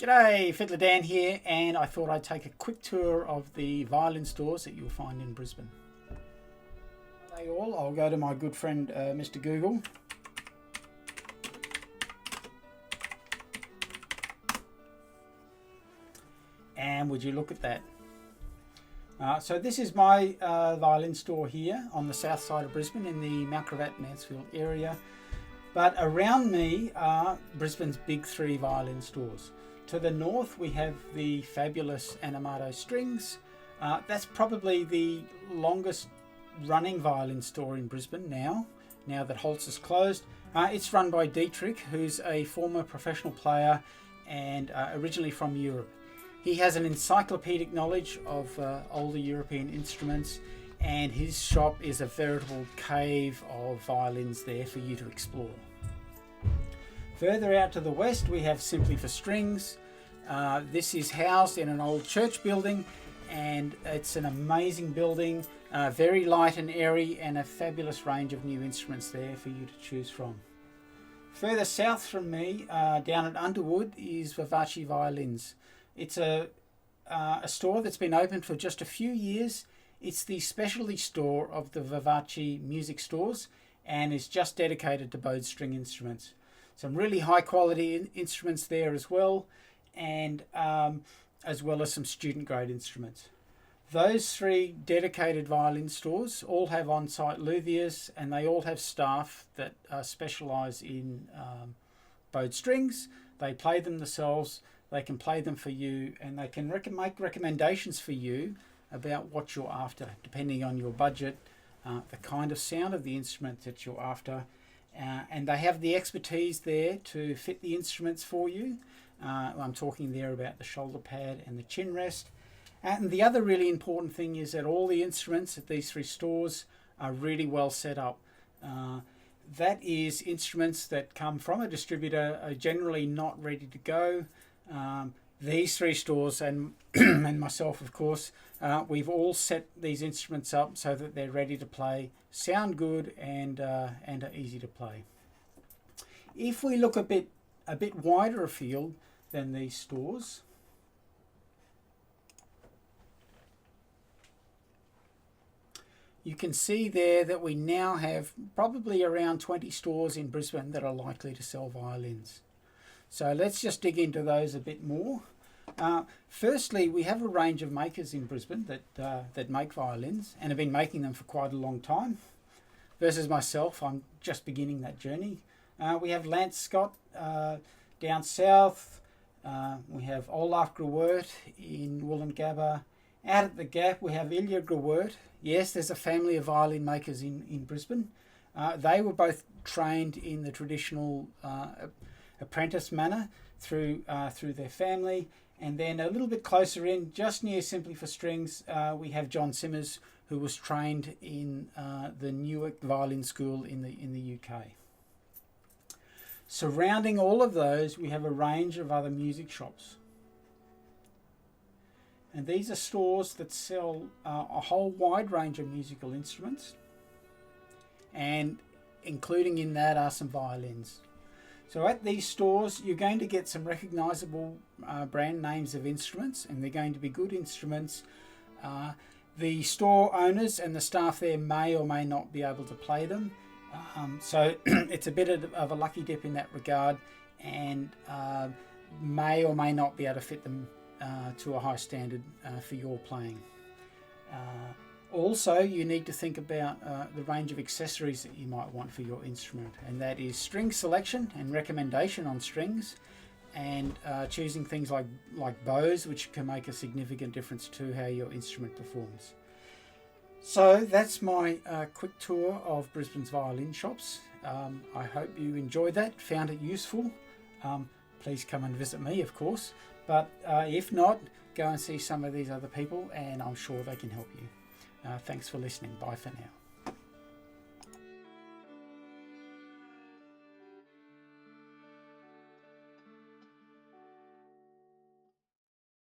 G'day, Fiddler Dan here, and I thought I'd take a quick tour of the violin stores that you'll find in Brisbane. Hey all, I'll go to my good friend Mr. Google. And would you look at that? So this is my violin store here on the south side of Brisbane in the Mount Gravatt Mansfield area. But around me are Brisbane's big three violin stores. To the north we have the fabulous Amato Strings. That's probably the longest running violin store in Brisbane now that Holtz is closed. It's run by Dietrich, who's a former professional player and originally from Europe. He has an encyclopedic knowledge of older European instruments, and his shop is a veritable cave of violins there for you to explore. Further out to the west we have Simply for Strings. This is housed in an old church building, and it's an amazing building, very light and airy, and a fabulous range of new instruments there for you to choose from. Further south from me, down at Underwood, is Vivace Violins. It's a store that's been open for just a few years. It's the specialty store of the Vivace music stores and is just dedicated to bowed string instruments. Some really high quality instruments there as well, and as well as some student grade instruments. Those three dedicated violin stores all have on-site luthiers, and they all have staff that specialise in bowed strings. They play them themselves, they can play them for you, and they can make recommendations for you about what you're after, depending on your budget, the kind of sound of the instrument that you're after. And they have the expertise there to fit the instruments for you. I'm talking there about the shoulder pad and the chin rest. And the other really important thing is that all the instruments at these three stores are really well set up. That is, instruments that come from a distributor are generally not ready to go. These three stores and and myself, of course, we've all set these instruments up so that they're ready to play, sound good, and are easy to play. If we look a bit wider afield than these stores, you can see there that we now have probably around 20 stores in Brisbane that are likely to sell violins. So let's just dig into those a bit more. Firstly, we have a range of makers in Brisbane that make violins and have been making them for quite a long time. Versus myself, I'm just beginning that journey. We have Lance Scott down south. We have Olaf Gruwert in Wollongabba. Out at the Gap we have Ilya Gruwert. Yes, there's a family of violin makers in Brisbane. They were both trained in the traditional apprentice manner through their family. And then a little bit closer in, just near Simply for Strings, we have John Simmers, who was trained in the Newark Violin School in the UK. Surrounding all of those, we have a range of other music shops. And these are stores that sell a whole wide range of musical instruments, and including in that are some violins. So at these stores you're going to get some recognisable brand names of instruments, and they're going to be good instruments. The store owners and the staff there may or may not be able to play them, so it's a bit of a lucky dip in that regard, and may or may not be able to fit them to a high standard for your playing. Also, you need to think about the range of accessories that you might want for your instrument, and that is string selection and recommendation on strings, and choosing things like bows, which can make a significant difference to how your instrument performs. So that's my quick tour of Brisbane's violin shops. I hope you enjoyed that, found it useful. Please come and visit me, of course, but if not, go and see some of these other people, and I'm sure they can help you. Thanks for listening. Bye for now.